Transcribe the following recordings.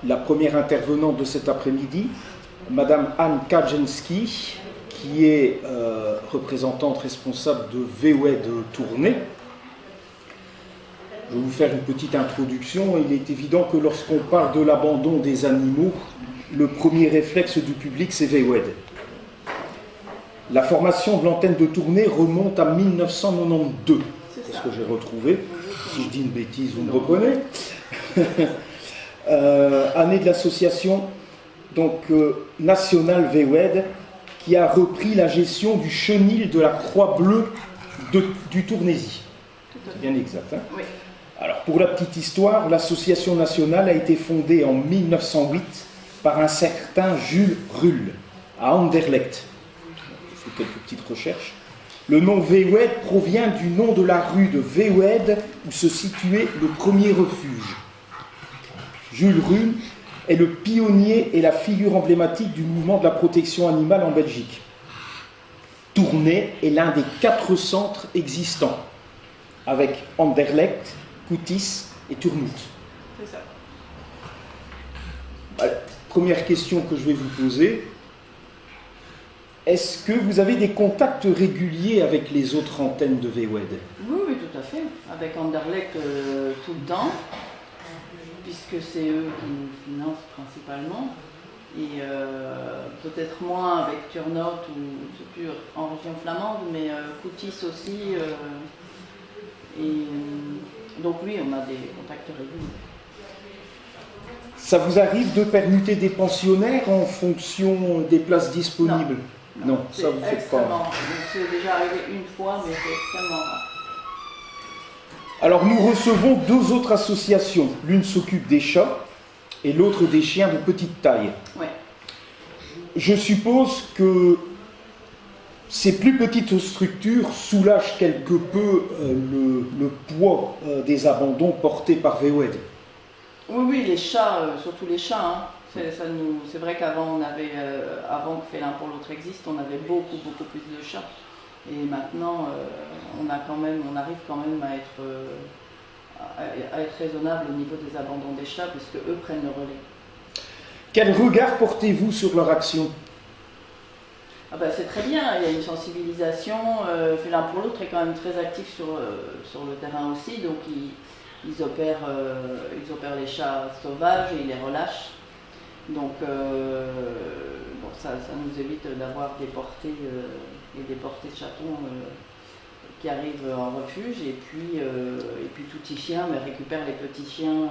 La première intervenante de cet après-midi, Madame Anne Kaczynski, qui est représentante responsable de VWED Tournai. Je vais vous faire une petite introduction. Il est évident que lorsqu'on parle de l'abandon des animaux, le premier réflexe du public, c'est VWED. La formation de l'antenne de Tournai remonte à 1992. C'est ce que j'ai retrouvé. Si je dis une bêtise, vous me reprenez. Année de l'association nationale VWED qui a repris la gestion du chenil de la Croix-Bleue du Tournaisis. C'est bien exact. Hein? Oui. Alors, pour la petite histoire, l'association nationale a été fondée en 1908 par un certain Jules Rull à Anderlecht. J'ai fait quelques petites recherches. Le nom VWED provient du nom de la rue de VWED où se situait le premier refuge. Jules Rull est le pionnier et la figure emblématique du mouvement de la protection animale en Belgique. Tournai est l'un des 4 centres existants, avec Anderlecht, Coutis et Turnhout. C'est ça. Première question que je vais vous poser. Est-ce que vous avez des contacts réguliers avec les autres antennes de VWED? Oui, tout à fait. Avec Anderlecht tout le temps, puisque c'est eux qui nous financent principalement. Et peut-être moins avec Turnhout, ou c'est plus en région flamande, mais Coutis aussi. Donc oui, on a des contacts réguliers. Ça vous arrive de permuter des pensionnaires en fonction des places disponibles? Non, ça vous fait pas. C'est déjà arrivé une fois, mais c'est extrêmement rare. Alors nous recevons 2 autres associations. L'une s'occupe des chats et l'autre des chiens de petite taille. Ouais. Je suppose que ces plus petites structures soulagent quelque peu le poids des abandons portés par VWED. Oui, les chats, surtout les chats. Hein. C'est vrai qu'avant, avant que Félin pour l'autre existe, on avait beaucoup plus de chats. Et maintenant, on arrive quand même à être raisonnable au niveau des abandons des chats, puisque eux prennent le relais. Quel regard portez-vous sur leur action? C'est très bien, il y a une sensibilisation. Félin pour l'autre est quand même très actif sur le terrain aussi, donc ils opèrent les chats sauvages et ils les relâchent. Donc ça nous évite d'avoir des portées de chatons qui arrivent en refuge, et puis tout petit chien récupère les petits chiens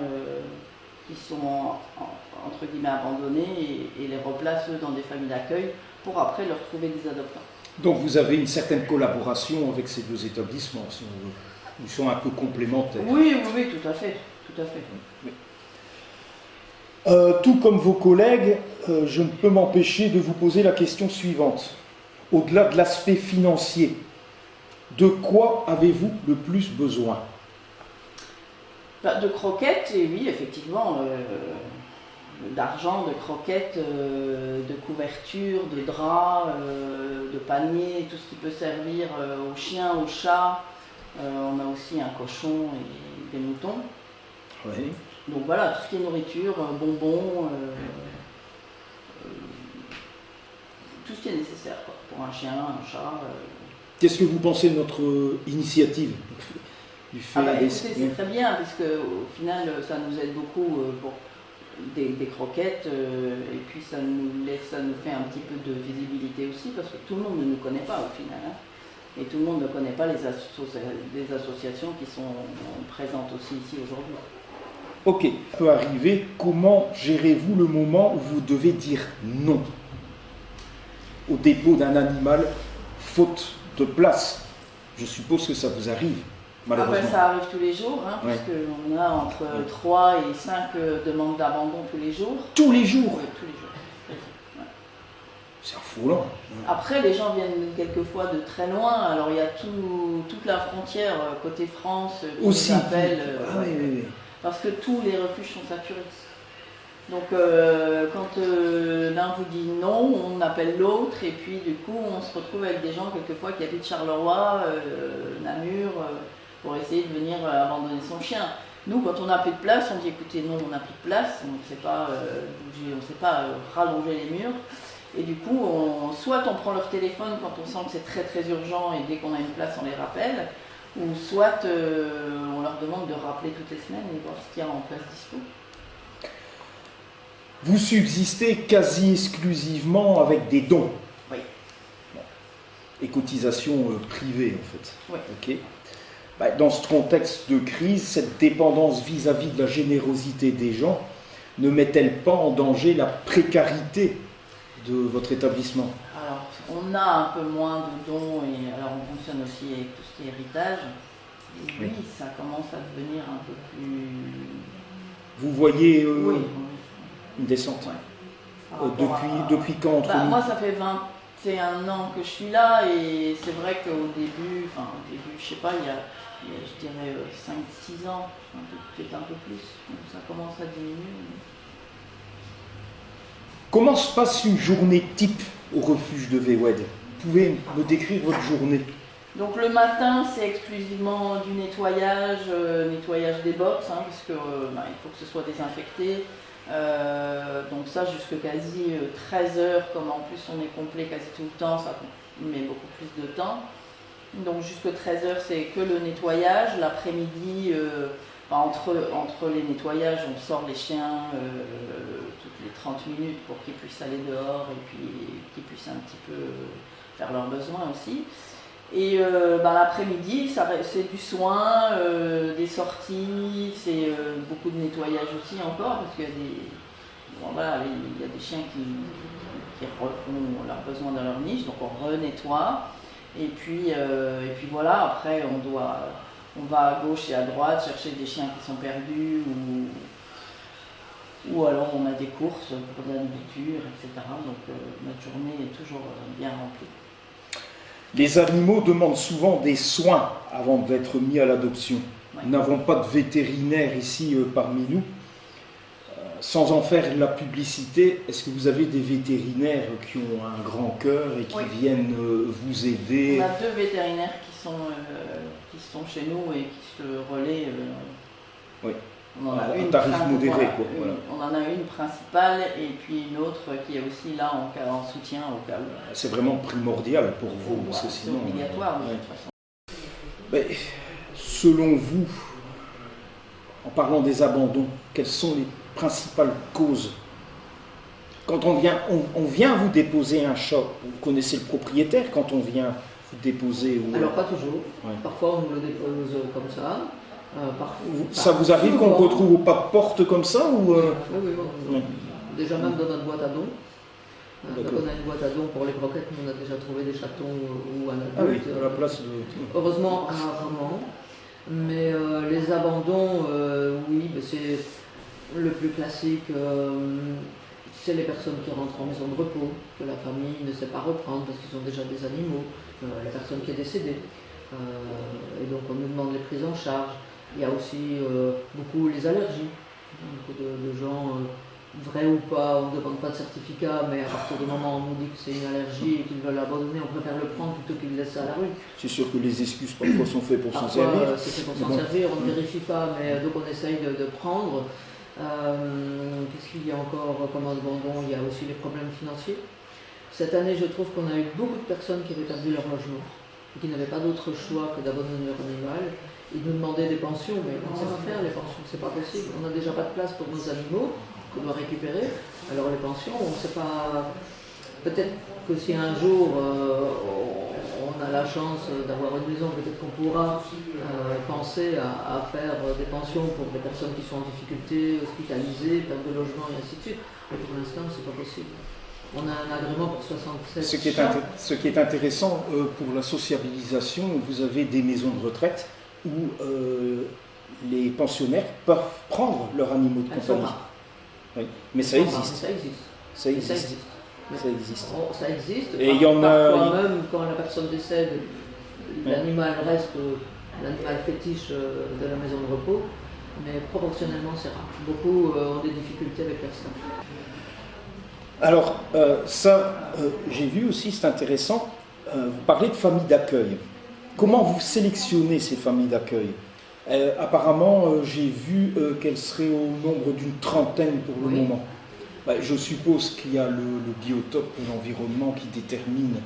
qui sont entre guillemets abandonnés et les replace dans des familles d'accueil pour après leur trouver des adoptants. Donc vous avez une certaine collaboration avec ces 2 établissements, si on veut. Ils sont un peu complémentaires. Oui, tout à fait. Oui. Tout comme vos collègues, je ne peux m'empêcher de vous poser la question suivante. Au-delà de l'aspect financier, de quoi avez-vous le plus besoin? De croquettes, et oui, effectivement, d'argent, de croquettes, de couvertures, de draps, de paniers, tout ce qui peut servir aux chiens, aux chats. On a aussi un cochon et des moutons. Oui. Donc voilà, tout ce qui est nourriture, bonbons, tout ce qui est nécessaire pour un chien, un chat. Qu'est-ce que vous pensez de notre initiative du fait c'est très bien, puisque au final, ça nous aide beaucoup pour des croquettes, et puis ça nous fait un petit peu de visibilité aussi, parce que tout le monde ne nous connaît pas au final. Hein. Et tout le monde ne connaît pas les associations qui sont présentes aussi ici aujourd'hui. Ok, ça peut arriver. Comment gérez-vous le moment où vous devez dire non au dépôt d'un animal faute de place? Je suppose que ça vous arrive. malheureusement. Ça arrive tous les jours, hein, Ouais. parce qu'on a entre 3 et 5 demandes d'abandon tous les jours. Tous les jours? Oui, tous les jours. Ouais. C'est affolant. Après, les gens viennent quelquefois de très loin. Alors, il y a toute la frontière côté France qui Aussi. nous appelle. Oui. Parce que tous les refuges sont saturés. Donc, quand l'un vous dit non, on appelle l'autre. Et puis, du coup, on se retrouve avec des gens, quelquefois, qui habitent Charleroi, Namur, pour essayer de venir abandonner son chien. Nous, quand on n'a plus de place, on dit écoutez, non, on n'a plus de place, on ne sait pas bouger, on ne sait pas rallonger les murs. Et du coup, soit on prend leur téléphone quand on sent que c'est très très urgent et dès qu'on a une place, on les rappelle, ou soit on leur demande de rappeler toutes les semaines et voir ce qu'il y a en place dispo. Vous subsistez quasi exclusivement avec des dons. Oui. Et cotisations privées, en fait. Oui. Ok. Dans ce contexte de crise, cette dépendance vis-à-vis de la générosité des gens ne met-elle pas en danger la précarité de votre établissement? Alors, on a un peu moins de dons et alors on fonctionne aussi avec tout ce qui est héritage. Et oui, ça commence à devenir un peu plus... Vous voyez Oui. une descente. Ouais. Depuis quand Moi, ça fait 21 ans que je suis là et c'est vrai qu'au début, je sais pas, il y a je dirais 5-6 ans, peut-être un peu plus, donc ça commence à diminuer. Comment se passe une journée type au refuge de Véoued? Vous pouvez me décrire votre journée? Donc le matin, c'est exclusivement du nettoyage des box, hein, parce que il faut que ce soit désinfecté. Donc ça jusqu'à quasi 13 heures, comme en plus on est complet quasi tout le temps, ça met beaucoup plus de temps. Donc jusqu'à 13 heures, c'est que le nettoyage. L'après-midi, entre les nettoyages, on sort les chiens toutes les 30 minutes pour qu'ils puissent aller dehors et puis qu'ils puissent un petit peu faire leurs besoins aussi. Et l'après-midi, c'est du soin, des sorties, c'est beaucoup de nettoyage aussi encore, parce qu'il y a des chiens qui refont leurs besoins dans leur niche, donc on renettoie. Et puis voilà, après on va à gauche et à droite chercher des chiens qui sont perdus ou alors on a des courses pour de la nourriture, etc. Donc notre journée est toujours bien remplie. Les animaux demandent souvent des soins avant d'être mis à l'adoption. Ouais. Nous n'avons pas de vétérinaire ici parmi nous. Sans en faire la publicité, est-ce que vous avez des vétérinaires qui ont un grand cœur et qui viennent vous aider? On a 2 vétérinaires qui sont chez nous et qui se relaient. Oui. On en a un une tarif modéré, quoi. Voilà. On en a une principale et puis une autre qui est aussi là en soutien au cas où. C'est vraiment primordial pour vous, parce que c'est sinon... obligatoire de toute façon. Mais, selon vous, en parlant des abandons, quelles sont les principales causes? Quand on vient vous déposer un chat, vous connaissez le propriétaire quand on vient vous déposer Alors pas toujours, ouais. Parfois on nous le dépose comme ça. Ça vous arrive qu'on retrouve au pas de porte comme ça ou Oui. Déjà même dans notre boîte à dons. On a une boîte à dons pour les croquettes, on a déjà trouvé des chatons ou un adulte. Ah oui, à la place de... Heureusement, rarement. Mais les abandons, oui, c'est le plus classique. C'est les personnes qui rentrent en maison de repos, que la famille ne sait pas reprendre parce qu'ils ont déjà des animaux, la personne qui est décédée. Et donc on nous demande les prises en charge. Il y a aussi beaucoup les allergies. Beaucoup de gens, vrai ou pas, on ne demande pas de certificat, mais à partir du moment où on nous dit que c'est une allergie et qu'ils veulent l'abandonner, on préfère le prendre plutôt qu'ils le laissent à la rue. C'est sûr que les excuses parfois sont faites pour s'en servir. C'est fait pour s'en servir, on ne vérifie pas, mais donc on essaye de prendre. Qu'est-ce qu'il y a encore comme abandon? Il y a aussi les problèmes financiers. Cette année, je trouve qu'on a eu beaucoup de personnes qui avaient perdu leur logement et qui n'avaient pas d'autre choix que d'abandonner leur animal. Ils nous demandaient des pensions, mais on ne sait pas faire les pensions, c'est pas possible. On n'a déjà pas de place pour nos animaux qu'on doit récupérer. Alors les pensions, on ne sait pas. Peut-être que si un jour on a la chance d'avoir une maison, peut-être qu'on pourra penser à faire des pensions pour des personnes qui sont en difficulté, hospitalisées, perte de logement et ainsi de suite. Mais pour l'instant, c'est pas possible. On a un agrément pour 67 Ce qui est intéressant pour la sociabilisation, vous avez des maisons de retraite où les pensionnaires peuvent prendre leurs animaux de compagnie. Oui. Mais ça existe. Ça existe. Ça existe. Ça existe. Ça existe. Bon, ça existe. Et il y en parfois même quand la personne décède, l'animal reste l'animal fétiche de la maison de repos, mais proportionnellement c'est rare. Beaucoup ont des difficultés avec leur sang. Alors, j'ai vu aussi, c'est intéressant, vous parlez de familles d'accueil. Comment vous sélectionnez ces familles d'accueil? Apparemment, j'ai vu qu'elles seraient au nombre d'une trentaine pour le moment. Je suppose qu'il y a le biotope, l'environnement qui détermine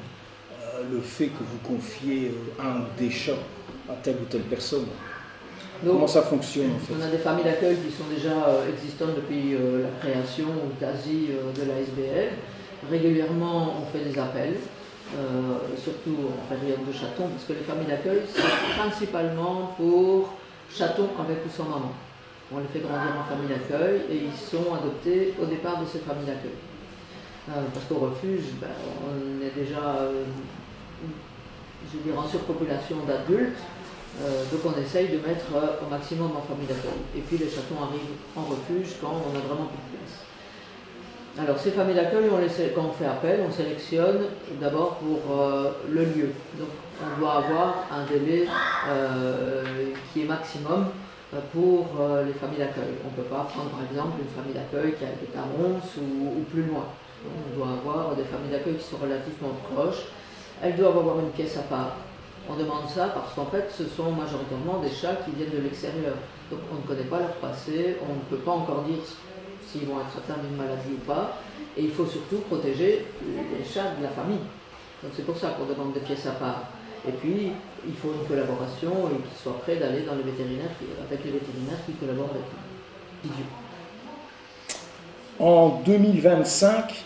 le fait que vous confiez un ou des chats à telle ou telle personne. Donc, comment ça fonctionne en fait? On a des familles d'accueil qui sont déjà existantes depuis la création ou quasi de l'ASBL. Régulièrement, on fait des appels, surtout en période de chatons, parce que les familles d'accueil, c'est principalement pour chatons avec ou sans maman. On les fait grandir en famille d'accueil et ils sont adoptés au départ de ces familles d'accueil. Parce qu'au refuge, on est déjà en surpopulation d'adultes, donc on essaye de mettre au maximum en famille d'accueil. Et puis les chatons arrivent en refuge quand on a vraiment plus de place. Alors ces familles d'accueil, quand on fait appel, on sélectionne d'abord pour le lieu. Donc on doit avoir un délai qui est maximum pour les familles d'accueil. On ne peut pas prendre par exemple une famille d'accueil qui est à Mons ou plus loin. Donc, on doit avoir des familles d'accueil qui sont relativement proches. Elles doivent avoir une pièce à part. On demande ça parce qu'en fait ce sont majoritairement des chats qui viennent de l'extérieur. Donc on ne connaît pas leur passé, on ne peut pas encore dire s'ils vont être atteints d'une maladie ou pas. Et il faut surtout protéger les chats de la famille. Donc c'est pour ça qu'on demande des pièces à part. Et puis, il faut une collaboration et qu'ils soient prêts d'aller dans les vétérinaires avec les vétérinaires qui collaborent avec nous. En 2025,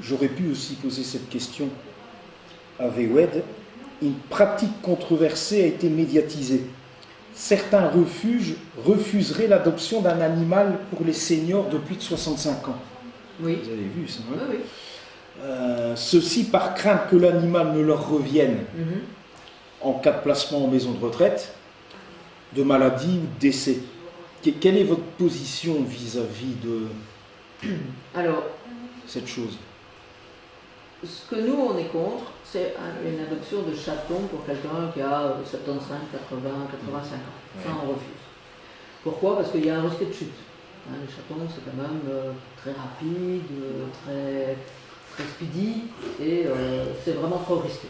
j'aurais pu aussi poser cette question à VWED. Une pratique controversée a été médiatisée. Certains refuges refuseraient l'adoption d'un animal pour les seniors de plus de 65 ans. Oui. Vous avez vu ça, hein? Oui, oui. Ceci par crainte que l'animal ne leur revienne en cas de placement en maison de retraite, de maladie ou de décès. Quelle est votre position vis-à-vis de cette chose? Ce que nous on est contre, c'est une adoption de chaton pour quelqu'un qui a 75, 80, 85 ans. Ça on refuse. Pourquoi? Parce qu'il y a un risque de chute. Les chatons c'est quand même très rapide, très speedy et c'est vraiment trop risqué.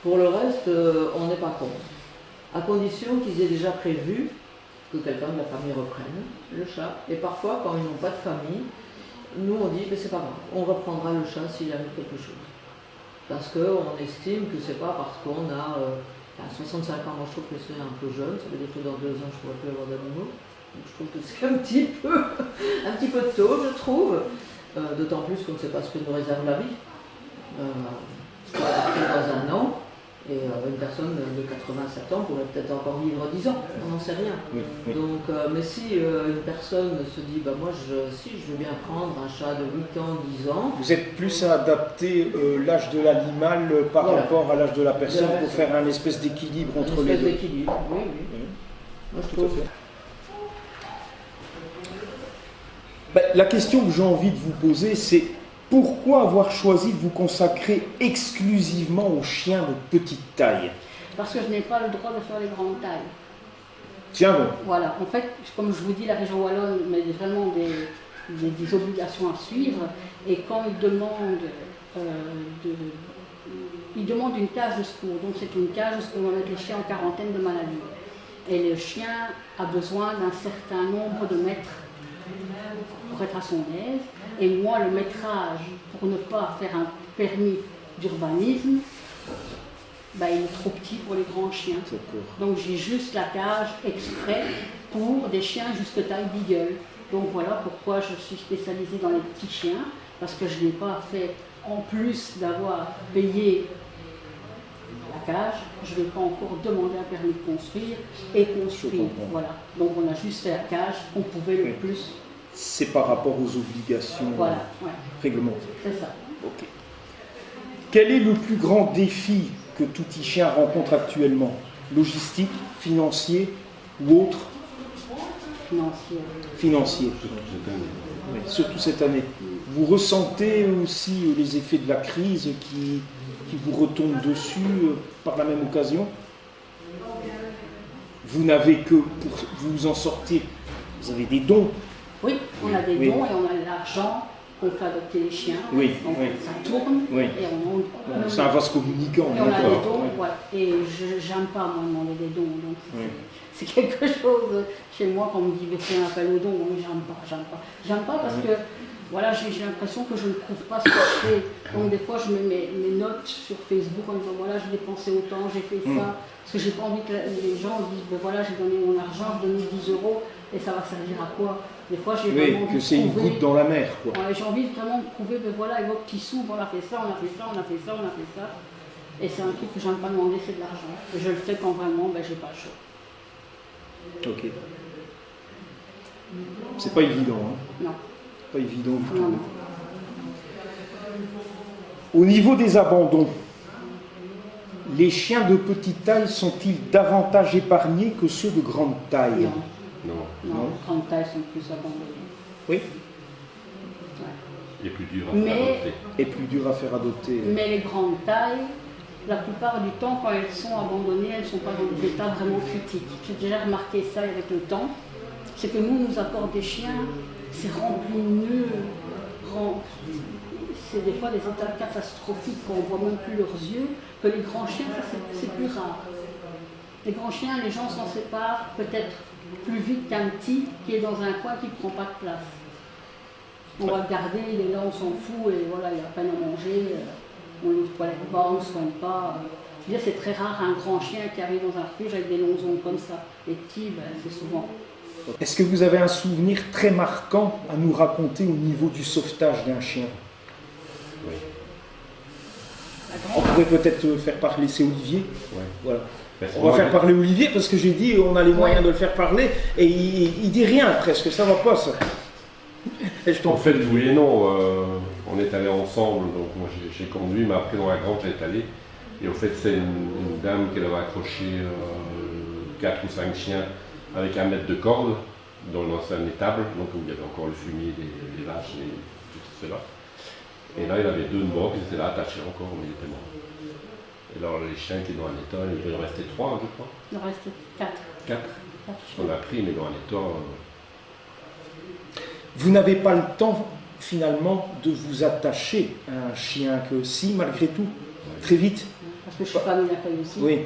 Pour le reste, on n'est pas contre. À condition qu'ils aient déjà prévu que quelqu'un de la famille reprenne le chat. Et parfois, quand ils n'ont pas de famille, nous on dit, mais c'est pas grave, on reprendra le chat s'il arrive quelque chose. Parce qu'on estime que c'est pas parce qu'on a 65 ans, moi je trouve que c'est un peu jeune, ça veut dire que dans 2 ans je ne pourrai plus avoir d'animaux. Donc je trouve que c'est un petit peu tôt, je trouve. D'autant plus qu'on ne sait pas ce que nous réserve la vie. Je pourrais partir dans 1 an, et une personne de 87 ans pourrait peut-être encore vivre 10 ans, on n'en sait rien. Oui, oui. Donc, mais si une personne se dit, moi je veux bien prendre un chat de 8 ans, 10 ans... Vous êtes plus à adapter l'âge de l'animal par rapport à l'âge de la personne pour faire un espèce d'équilibre entre les deux. Oui, oui. Moi je trouve... La question que j'ai envie de vous poser, c'est pourquoi avoir choisi de vous consacrer exclusivement aux chiens de petite taille? Parce que je n'ai pas le droit de faire les grandes tailles. Tiens bon. Voilà, en fait, comme je vous dis, la région wallonne met vraiment des obligations à suivre. Et quand ils demandent une cage de secours, donc c'est une cage de secours, on met les chiens en quarantaine de maladies. Et le chien a besoin d'un certain nombre de mètres pour être à son aise. Et moi, le métrage, pour ne pas faire un permis d'urbanisme, il est trop petit pour les grands chiens. Donc j'ai juste la cage exprès pour des chiens jusque taille beagle. Donc voilà pourquoi je suis spécialisée dans les petits chiens, parce que je n'ai pas fait, en plus d'avoir payé la cage, je ne vais pas encore demander un permis de construire et construire. Voilà. Donc on a juste fait la cage qu'on pouvait le plus. C'est par rapport aux obligations réglementaires. C'est ça. Ok. Quel est le plus grand défi que tout chien rencontre actuellement? Logistique, financier ou autre? Financier. Oui, surtout cette année. Vous ressentez aussi les effets de la crise qui vous retombent dessus par la même occasion? Vous n'avez que pour vous en sortir, vous avez des dons. Oui, on a des dons et on a de l'argent qu'on fait adopter les chiens. Oui, donc oui. ça tourne. Oui. Et c'est un vase communicant. Et on a des dons, ouais. Et j'aime pas moi demander des dons. Donc c'est quelque chose chez moi quand on me dit fais un appel aux dons, mais j'aime pas parce que voilà, j'ai l'impression que je ne trouve pas ce que je fais. Donc des fois je mets mes notes sur Facebook en disant voilà j'ai dépensé autant, j'ai fait ça. Parce que j'ai pas envie que les gens disent ben voilà j'ai donné mon argent, je donne 10 € et ça va servir à quoi? Des fois j'ai vraiment envie que c'est une goutte dans la mer quoi. Ouais, j'ai envie vraiment de prouver ben voilà avec vos petits sous, on a fait ça, on a fait ça, on a fait ça, on a fait ça. Et c'est un truc que j'aime pas demander, c'est de l'argent. Et je le fais quand vraiment ben, j'ai pas le choix. Ok. C'est pas évident, hein? Non. Pas évident du tout. Non. Au niveau des abandons, les chiens de petite taille sont-ils davantage épargnés que ceux de grande taille? Non. Les grandes tailles sont plus abandonnées. Oui. Et plus dur à faire adopter. Et plus dur à faire adopter. Mais les grandes tailles, la plupart du temps, quand elles sont abandonnées, elles ne sont pas dans des états vraiment critiques. J'ai déjà remarqué ça avec le temps. C'est que nous apporte des chiens, c'est rempli de nœuds, c'est des fois des états catastrophiques quand on ne voit même plus leurs yeux, que les grands chiens, c'est plus rare. Les grands chiens, les gens s'en séparent peut-être plus vite qu'un petit qui est dans un coin qui ne prend pas de place. On va le garder, il est là, on s'en fout, et voilà, il a à peine à manger, on ne toilette pas, on ne soigne pas. Je veux dire, c'est très rare un grand chien qui arrive dans un refuge avec des longs ongles comme ça. Les petits, c'est souvent. Est-ce que vous avez un souvenir très marquant à nous raconter au niveau du sauvetage d'un chien? Oui. On pourrait peut-être faire parler, c'est Olivier. Ouais. Voilà. On va faire parler Olivier parce que j'ai dit on a les moyens de le faire parler et il dit rien presque, ça va pas ça. En fait, oui et non, on est allés ensemble, donc moi j'ai conduit, mais après dans la grange j'ai allé. Et au fait c'est une dame qui avait accroché 4 ou 5 chiens avec 1 mètre de corde dans l'ancienne étable, donc où il y avait encore le fumier des vaches et tout cela. Et là il y avait 2 morts qui étaient là attachés encore, mais ils étaient morts. Et alors les chiens qui étaient dans un état, il en restait 3 je crois. Il en restait 4. 4. On a pris, mais dans un état... Vous n'avez pas le temps finalement de vous attacher à un chien que si, malgré tout, très vite. Parce que je suis pas mis d'accueil aussi. Oui.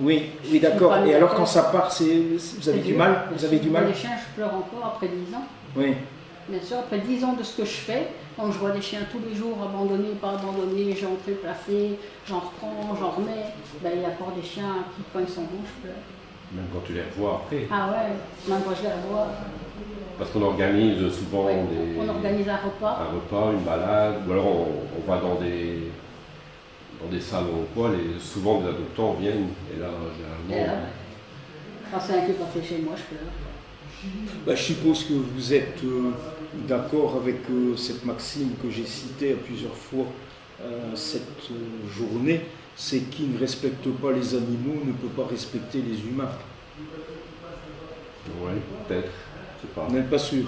Oui, d'accord. Et alors quand ça part, vous avez du mal? Vous avez du mal? Les chiens, je pleure encore après 10 ans. Oui. Bien sûr, après 10 ans de ce que je fais, quand je vois des chiens tous les jours abandonnés, pas abandonnés, j'en fais placer, j'en reprends, j'en remets, ben, il y a encore des chiens qui, quand ils s'en vont, je pleure. Même quand tu les revois après. Ah ouais, même quand je les revois. Parce qu'on organise souvent on organise un repas, une balade, ou alors on va dans des salons ou quoi, souvent des adoptants viennent, et là, généralement... Quand c'est un peu passé chez moi, je pleure. Bah, je suppose que vous êtes d'accord avec cette maxime que j'ai citée à plusieurs fois cette journée, c'est qui ne respecte pas les animaux ne peut pas respecter les humains. Oui, peut-être. Vous n'êtes pas sûr.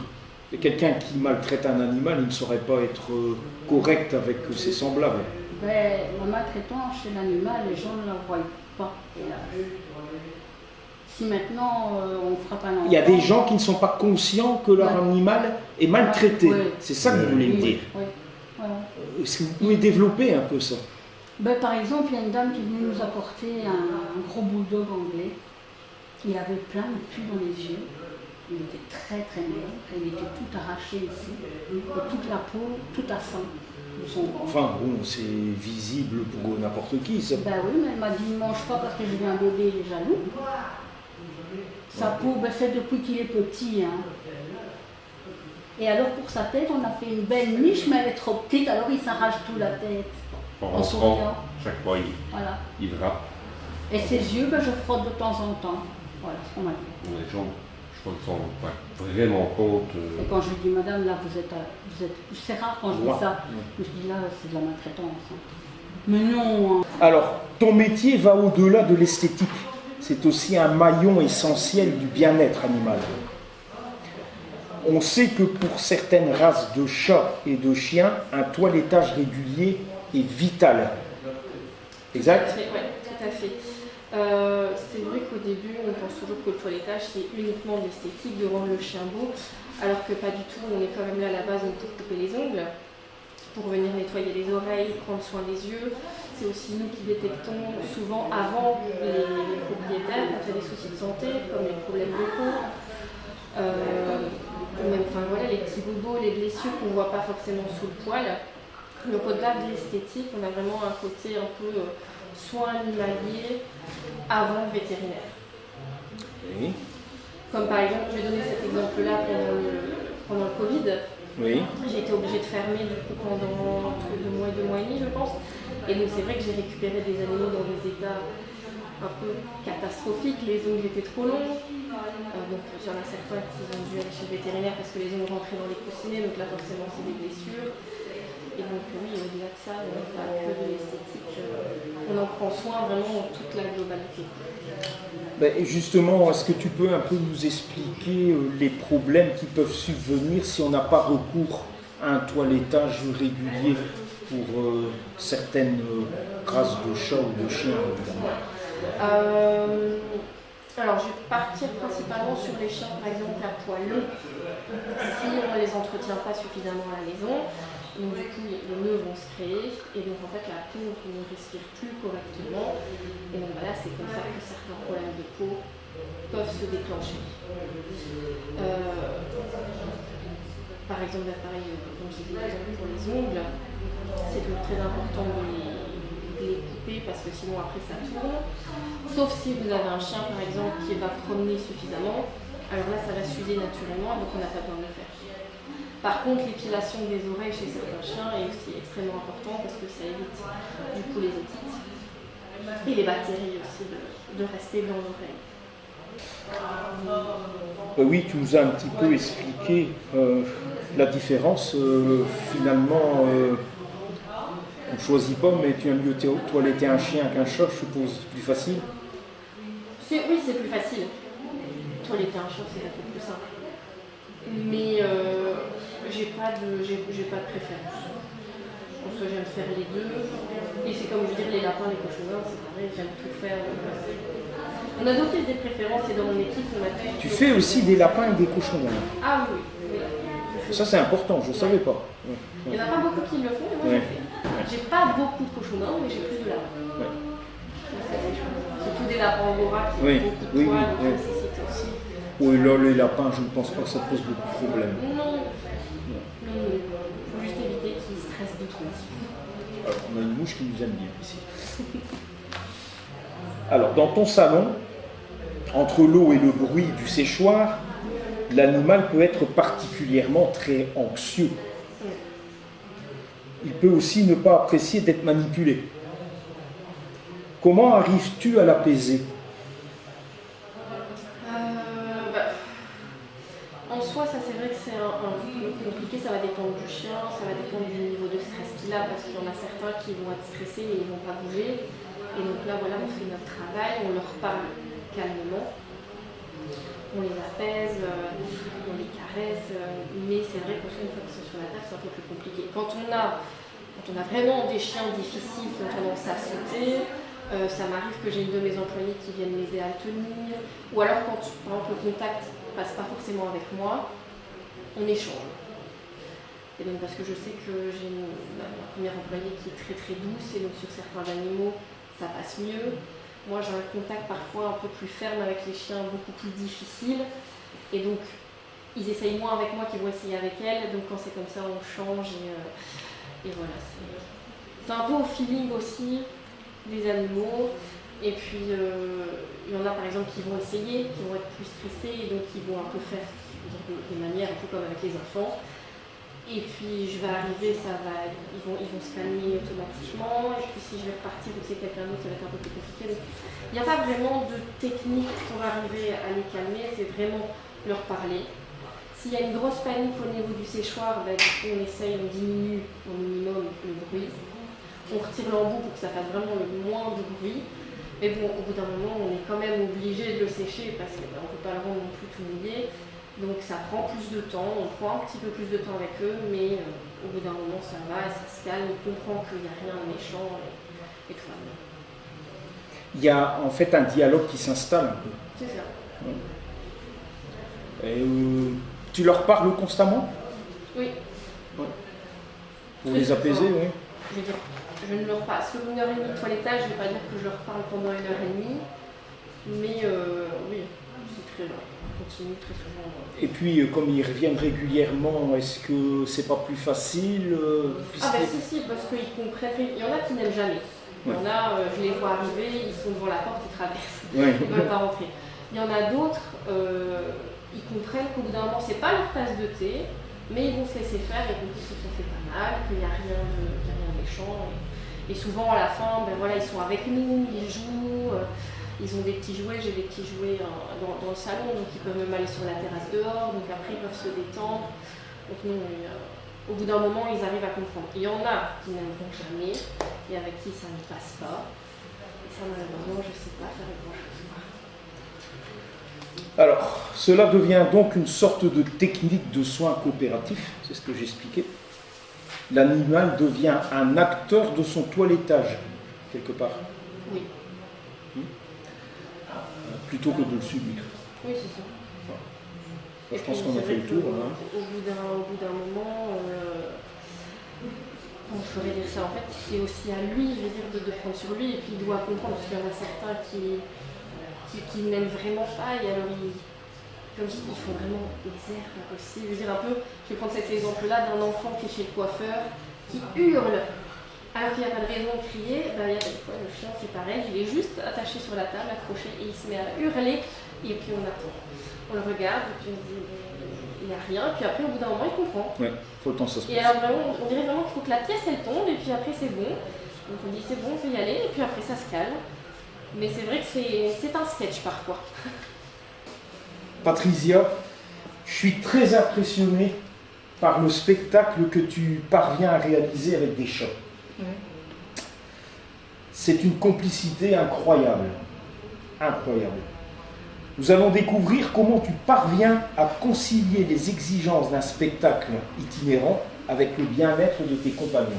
Et quelqu'un qui maltraite un animal, il ne saurait pas être correct avec ses semblables. Ben, la maltraitance chez l'animal, les gens ne la voient pas. Si maintenant on frappe un enfant... Il y a des gens qui ne sont pas conscients que leur animal est maltraité. C'est ça que vous voulez me dire. Oui. Voilà. Est-ce que vous pouvez développer un peu ça? Ben, par exemple, il y a une dame qui est venue nous apporter un gros bulldog anglais. Il avait plein de pus dans les yeux. Il était très très maigre. Il était tout arraché ici. Et toute la peau, tout à sang de son ventre. Enfin bon, c'est visible pour n'importe qui. Ça. Ben oui, mais elle m'a dit ne mange pas parce que j'ai vu un bébé, il est jaloux. Sa peau, ben, c'est depuis qu'il est petit. Hein. Et alors pour sa tête, on a fait une belle niche, mais elle est trop petite, alors il s'arrache tout la tête. En rentrant, chaque fois il drape. Et ses yeux, ben, je frotte de temps en temps. Voilà ce qu'on m'a dit. Les gens, je crois qu'ils ne s'en rendent pas vraiment compte. Et quand je lui dis, madame, là, vous êtes c'est rare quand je dis ça. Je dis, là, c'est de la maltraitance. Hein. Mais non. Alors, ton métier va au-delà de l'esthétique. C'est aussi un maillon essentiel du bien-être animal. On sait que pour certaines races de chats et de chiens, un toilettage régulier est vital. Exact ? Oui, tout à fait. C'est vrai qu'au début, on pense toujours que le toilettage, c'est uniquement de l'esthétique, de rendre le chien beau, alors que pas du tout. On est quand même là à la base pour couper les ongles, pour venir nettoyer les oreilles, prendre soin des yeux. C'est aussi nous qui détectons souvent avant les propriétaires quand il y a des soucis de santé, comme les problèmes de peau, même les petits bobos, les blessures qu'on ne voit pas forcément sous le poil. Donc au-delà de l'esthétique, on a vraiment un côté un peu soin animalier avant le vétérinaire. Oui. Comme par exemple, je vais donner cet exemple-là pendant le Covid. Oui. J'ai été obligée de fermer du coup pendant 2 mois et 2 mois et demi, je pense. Et donc c'est vrai que j'ai récupéré des animaux dans des états un peu catastrophiques. Les ongles étaient trop longs. Donc il y en a certains qui ont dû aller chez le vétérinaire parce que les ongles rentraient dans les coussinets. Donc là forcément c'est des blessures. Et donc oui, au-delà de ça, pas que de l'esthétique, on en prend soin vraiment en toute la globalité. Ben justement, est-ce que tu peux un peu nous expliquer les problèmes qui peuvent subvenir si on n'a pas recours à un toilettage régulier pour certaines races de chats ou de chiens, évidemment? Alors, je vais partir principalement sur les chiens, par exemple, à poil long. Si on ne les entretient pas suffisamment à la maison, donc du coup, les nœuds vont se créer, et donc en fait, la peau ne respire plus correctement. Et donc voilà, c'est comme ça que certains problèmes de peau peuvent se déclencher. Par exemple, pareil, comme je disais pour les ongles, c'est donc très important de les couper parce que sinon après ça tourne. Sauf si vous avez un chien par exemple qui va promener suffisamment, alors là ça va s'user naturellement donc on n'a pas besoin de le faire. Par contre l'épilation des oreilles chez certains chiens est aussi extrêmement important parce que ça évite du coup les otites et les bactéries aussi de rester dans l'oreille. Oui, tu nous as un petit peu expliqué la différence. Finalement, on ne choisit pas, mais tu aimes mieux toiletter un chien qu'un chat, je suppose. C'est plus facile? Oui, c'est plus facile. Toiletter un chat, c'est un peu plus simple. Mais j'ai pas de préférence. En soit j'aime faire les deux. Et c'est comme je dis, les lapins, les cochons, c'est pareil, j'aime tout faire. On a d'office des préférences et dans mon équipe, on a tout. Tu fais aussi des lapins et des cochons d'Inde. Ah oui. Ça c'est important, je ne savais pas. Ouais. Il n'y en a pas beaucoup qui le font, mais moi je le fais. J'ai pas beaucoup de cochons d'Inde, mais j'ai plus de lapins. Ouais. Surtout des lapins angora qui ont beaucoup de poils, donc nécessite aussi. Oui, là les lapins, je ne pense pas que ça pose beaucoup de problèmes. Non. Il faut juste éviter qu'ils stressent de trop. Alors, on a une mouche qui nous aime bien ici. Alors, dans ton salon, entre l'eau et le bruit du séchoir, l'animal peut être particulièrement très anxieux. Il peut aussi ne pas apprécier d'être manipulé. Comment arrives-tu à l'apaiser? En soi, ça c'est vrai que c'est un peu compliqué, ça va dépendre du chien, ça va dépendre du niveau de stress qu'il a, parce qu'il y en a certains qui vont être stressés mais ils ne vont pas bouger. Et donc là, voilà, on fait notre travail, on leur parle calmement, on les apaise, on les caresse, mais c'est vrai qu'une fois qu'ils sont sur la table, c'est un peu plus compliqué. Quand on a vraiment des chiens difficiles qui ont tendance à sauter, ça m'arrive que j'ai une de mes employées qui vienne m'aider à le tenir, ou alors quand par exemple le contact passe pas forcément avec moi, on échange. Et donc parce que je sais que j'ai ma première employée qui est très très douce et donc sur certains animaux ça passe mieux. Moi j'ai un contact parfois un peu plus ferme avec les chiens, beaucoup plus difficile. Et donc ils essayent moins avec moi qu'ils vont essayer avec elle. Donc quand c'est comme ça on change et voilà. C'est un peu au feeling aussi des animaux. Et puis il y en a par exemple qui vont essayer, qui vont être plus stressés et donc qui vont un peu faire des manières un peu comme avec les enfants. Et puis je vais arriver, ils vont se calmer automatiquement. Et puis si je vais repartir ou c'est quelqu'un d'autre, ça va être un peu plus compliqué. Donc, il n'y a pas vraiment de technique pour arriver à les calmer, c'est vraiment leur parler. S'il y a une grosse panique au niveau du séchoir, du coup on essaye, on diminue au minimum le bruit. on retire l'embout pour que ça fasse vraiment le moins de bruit. Mais bon, au bout d'un moment, on est quand même obligé de le sécher parce qu'on ne peut pas le rendre non plus tout mouillé. Donc ça prend plus de temps, on prend un petit peu plus de temps avec eux, mais au bout d'un moment, ça va, ça se calme, on comprend qu'il n'y a rien de méchant et tout va bien. Il y a en fait un dialogue qui s'installe un peu. C'est ça. Et, tu leur parles constamment? Oui. Pour les apaiser, oui. Je veux dire, je ne leur parle. Sur 1h30 de toilettage, je ne vais pas dire que je leur parle pendant 1h30, mais oui, c'est très long. On continue très souvent. Et puis, comme ils reviennent régulièrement, est-ce que c'est pas plus facile Ah ben si, parce qu'ils comprennent. Il y en a qui n'aiment jamais. Il y en a, je les vois arriver, ils sont devant la porte, ils traversent. Ouais. Ils ne veulent pas rentrer. Il y en a d'autres, ils comprennent qu'au bout d'un moment, c'est pas leur tasse de thé, mais ils vont se laisser faire, ils comprennent que ça fait pas mal, qu'il n'y a rien de méchant. Et souvent, à la fin, ben voilà, ils sont avec nous, ils jouent, ils ont des petits jouets, j'ai des petits jouets dans le salon, donc ils peuvent même aller sur la terrasse dehors, donc après ils peuvent se détendre. Donc non, au bout d'un moment, ils arrivent à comprendre. Il y en a qui n'aimeront jamais et avec qui ça ne passe pas. Et ça, malheureusement, je ne sais pas faire grand-chose. Alors, cela devient donc une sorte de technique de soins coopératifs, c'est ce que j'expliquais. L'animal devient un acteur de son toilettage, quelque part. Oui. Plutôt que de le subir. Oui, c'est ça. Je pense qu'on a fait le tour. Hein. Au bout d'un moment, on pourrait dire ça, en fait, c'est aussi à lui, je veux dire, de prendre sur lui, et puis il doit comprendre, parce qu'il y en a certains qui n'aiment vraiment pas, et alors comme je dis, il faut vraiment des airs aussi. Je veux dire un peu, je vais prendre cet exemple-là d'un enfant qui est chez le coiffeur, qui hurle, alors qu'il n'y a pas de raison de crier. Ben, il y a des fois, le chien c'est pareil, il est juste attaché sur la table, accroché, et il se met à hurler, et puis on attend. On le regarde, et puis on dit, il n'y a rien, puis après au bout d'un moment il comprend. Ouais, faut le temps ça se passe. Et alors vraiment, on dirait vraiment qu'il faut que la pièce elle tombe, et puis après c'est bon. Donc on dit c'est bon, on peut y aller, et puis après ça se calme. Mais c'est vrai que c'est un sketch parfois. Patricia, je suis très impressionné par le spectacle que tu parviens à réaliser avec des chats. Oui. C'est une complicité incroyable. Incroyable. Nous allons découvrir comment tu parviens à concilier les exigences d'un spectacle itinérant avec le bien-être de tes compagnons.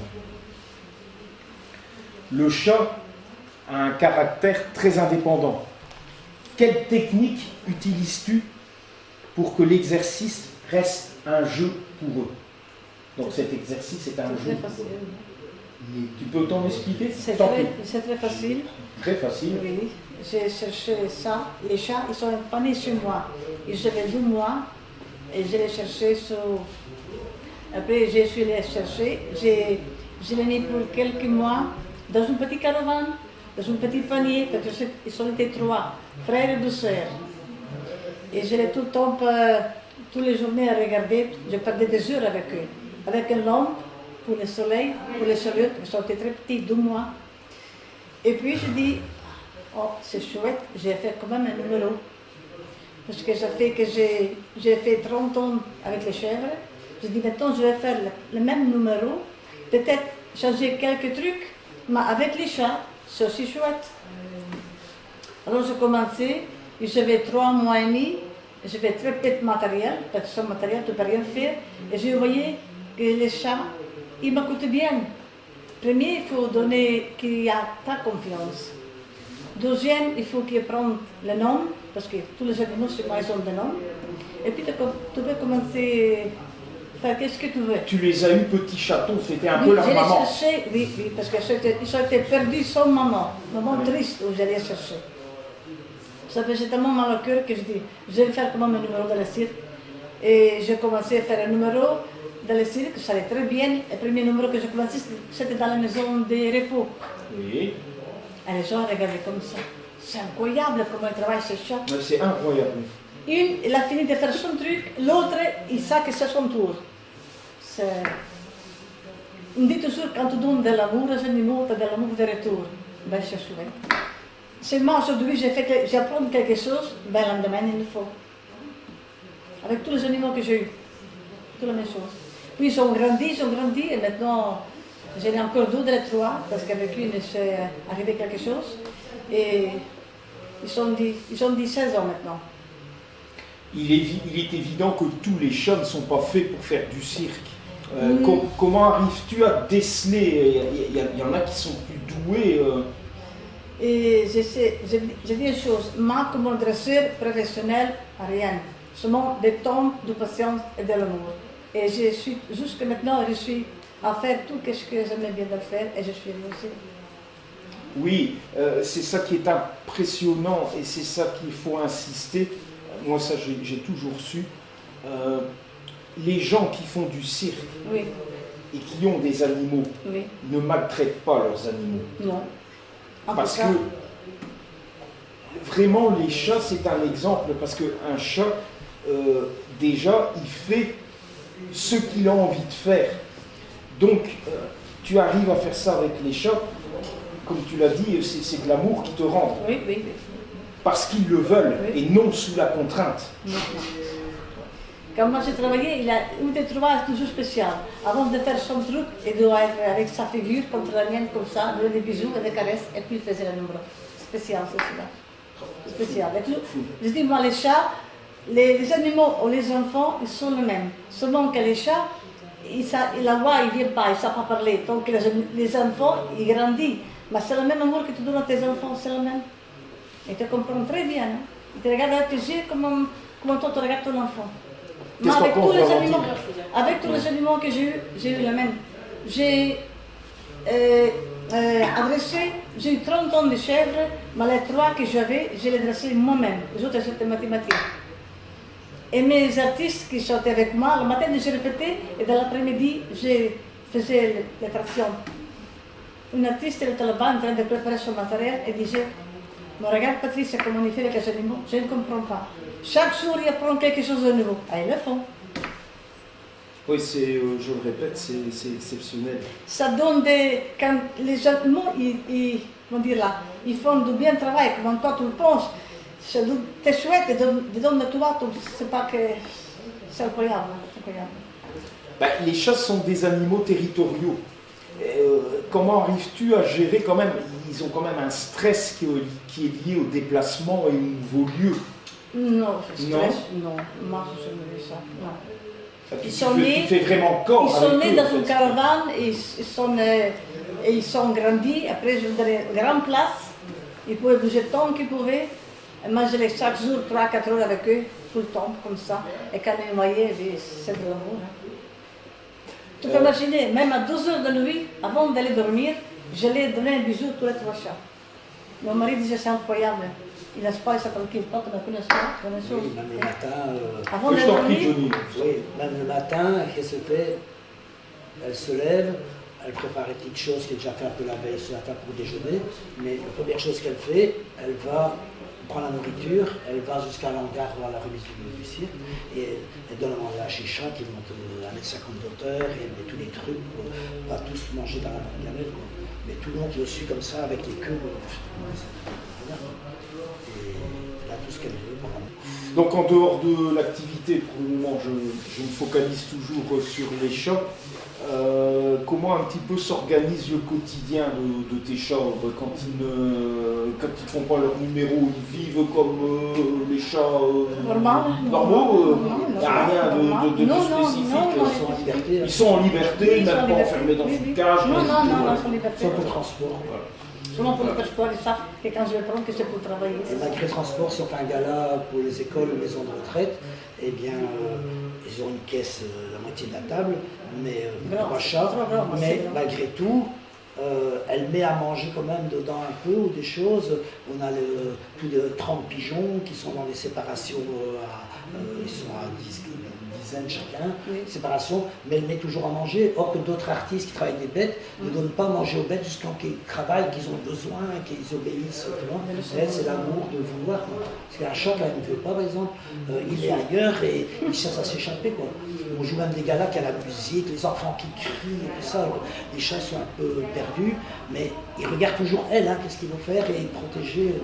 Le chat a un caractère très indépendant. Quelle technique utilises-tu pour que l'exercice reste un jeu pour eux? Donc cet exercice est un jeu pour eux. Tu peux t'en expliquer? C'est très facile. Très facile. Oui, j'ai cherché ça. Les chats, ils sont pas nés chez moi. Ils avaient 2 mois et je les cherchais sur... Après, je suis les chercher. Je les mis pour quelques mois dans une petite caravane, dans un petit panier, parce qu'ils sont été 3, frères et 2 sœurs. Et je les tout le temps, toutes les journées à regarder. Je perdais des heures avec eux, avec une lampe pour le soleil, pour les chariots, ils sont très petits, 2 mois. Et puis je dis, oh c'est chouette, j'ai fait quand même un numéro. Parce que ça fait que j'ai fait 30 ans avec les chèvres. Je dis maintenant je vais faire le même numéro, peut-être changer quelques trucs, mais avec les chats, c'est aussi chouette. Alors j'ai commencé, j'avais 3 mois et demi, j'avais très peu de matériel, parce que sans matériel tu ne peux rien faire. Et je voyais que les chats, ils m'écoutent bien. Premier, il faut donner qu'il y a ta confiance. Deuxième, il faut qu'ils prennent le nom, parce que tous les animaux, c'est moi, ils ont des noms. Et puis tu peux commencer à faire qu'est-ce que tu veux. Tu les as eu petits chatons, c'était un peu leur maman. Cherché, oui, parce qu'ils ont été perdus sans maman. Maman triste où j'allais chercher. Ça faisait tellement mal au cœur que je dis, je vais faire comme un numéro dans le cirque. Et j'ai commencé à faire un numéro dans le cirque, ça allait très bien. Le premier numéro que j'ai commencé, c'était dans la maison de repos. Oui. Et les gens regardaient comme ça. C'est incroyable comment ils travaillent ces chats. C'est incroyable. Une, il a fini de faire son truc, l'autre, il sait que c'est son tour. On dit toujours, quand tu donnes de l'amour aux animaux, tu as de l'amour de retour. Ben, c'est chouette. Seulement aujourd'hui, j'apprends quelque chose, ben, le lendemain, il le faut. Avec tous les animaux que j'ai eus. Toutes les mêmes choses. Puis ils ont grandi, et maintenant, J'en ai encore deux de les trois, parce qu'avec une, il s'est arrivé quelque chose. Et ils ont 16 ans maintenant. Il est évident que tous les chats ne sont pas faits pour faire du cirque. Comment arrives-tu à déceler? Il y en a qui sont plus doués. Et je dis une chose, moi comme dresseur professionnel, rien. Seulement des temps de patience et de l'amour. Et je suis, jusque maintenant, je suis à faire tout ce que j'aimais bien de faire et je suis réussie. Oui, c'est ça qui est impressionnant et c'est ça qu'il faut insister. Moi, ça, j'ai toujours su. Les gens qui font du cirque oui. et qui ont des animaux oui. ne maltraitent pas leurs animaux. Non. Parce que vraiment, les chats, c'est un exemple. Parce qu'un chat, déjà, il fait ce qu'il a envie de faire. Donc, tu arrives à faire ça avec les chats. Comme tu l'as dit, c'est de l'amour qui te rend. Oui, oui. Parce qu'ils le veulent oui. Et non sous la contrainte. Non. Quand moi j'ai travaillé, il a eu des trouvailles toujours spéciales. Avant de faire son truc, il doit être avec sa figure contre la mienne, comme ça, donner des bisous et des caresses, et puis il faisait la numero. Spécial, c'est cela. Spécial. Je dis, moi, les chats, les animaux ou les enfants, ils sont les mêmes. Seulement que les chats, la voix, il ne vient pas, il ne sait pas parler. Donc les enfants, ils grandissent. Mais c'est le même amour que tu donnes à tes enfants, c'est le même. Ils te comprennent très bien. Hein? Ils te regardent à tes yeux comme toi tu regardes ton enfant. Mais avec tous les animaux que j'ai eu le même. J'ai adressé, j'ai eu 30 ans de chèvres, mais les 3 que j'avais, je les dressais moi-même. Les autres, c'était mathématiques. Et mes artistes qui sont avec moi, le matin, je répétais, et dans l'après-midi, je faisais les tractions. Une artiste était là-bas en train de préparer son matériel et disait, mais regarde Patrice, comment on fait avec les animaux, je ne comprends pas. Chaque jour, ils apprennent quelque chose de nouveau. Ah, ils le font. Oui, je le répète, c'est exceptionnel. Ça donne quand les animaux, ils font du bien travail, comme toi tu le penses. C'est chouette, ils donnent de toi, c'est pas que c'est incroyable. Ben, les chats sont des animaux territoriaux. Comment arrives-tu à gérer quand même? Ils ont quand même un stress qui est lié au déplacement et au nouveau lieu. Non, stress, non. Moi, je me dis ça. Non. Tu fais vraiment corps. Ils sont nés dans une caravane et ils sont grandis. Après, je leur donnais une grande place. Ils pouvaient bouger tant qu'ils pouvaient. Et moi, je les chaque jour 3-4 heures avec eux, tout le temps, comme ça. Et quand ils me voyaient, c'est de l'amour. Tu peux imaginer, même à 12 heures de nuit, avant d'aller dormir, je leur donnais un bisou tous les 3 chats. Mon mari disait c'est incroyable. Il laisse pas, il s'est tranquille pas, qu'on a connaissé ça, connaît chose. Oui, même le matin. Avant de dormir. Oui, même le matin, qu'est-ce qu'elle fait? Elle se lève, elle prépare les petites choses qu'elle a déjà fait un peu la veille ce matin pour déjeuner. Mais la première chose qu'elle fait, elle va prendre la nourriture, elle va jusqu'à l'hangar voir la remise du cirque et elle donne à manger à Chicha qui monte à 1,50 m d'auteur et elle met tous les trucs pour pas tous manger dans la même gamelle. Mais tout le monde le suit comme ça avec les queues. Et là, tout ce qu'elle veut. Donc en dehors de l'activité, pour le moment, je me focalise toujours sur les chats. Comment un petit peu s'organise le quotidien de tes chats quand ils ne font pas leur numéro, ils vivent comme les chats normaux, il n'y a rien de spécifique. Ils sont en liberté, même pas enfermés dans une cage. Non, ils sont en liberté. Sauf le transport. Seulement pour le transport, ils savent que quand je vais prendre, que c'est pour travailler. Malgré le transport, si on fait un gala pour les écoles ou les maisons de retraite, eh bien, ils ont une caisse la moitié de la table, mais 3 chats. Mais malgré tout, elle met à manger quand même dedans un peu ou des choses. On a plus de 30 pigeons qui sont dans des séparations, ils sont à 10 dizaines chacun, séparation, mais elle met toujours à manger. Or que d'autres artistes qui travaillent avec des bêtes ne donnent pas à manger aux bêtes jusqu'à ce qu'ils travaillent, qu'ils ont besoin, qu'ils obéissent. Elle, c'est l'amour de vouloir. Parce qu'un chat, quand il ne veut pas, par exemple, il est ailleurs et il cherche à s'échapper. On joue même des galas qui a la musique, les enfants qui crient et tout ça. Les chats sont un peu perdus, mais ils regardent toujours elle, qu'est-ce qu'ils vont faire et protéger.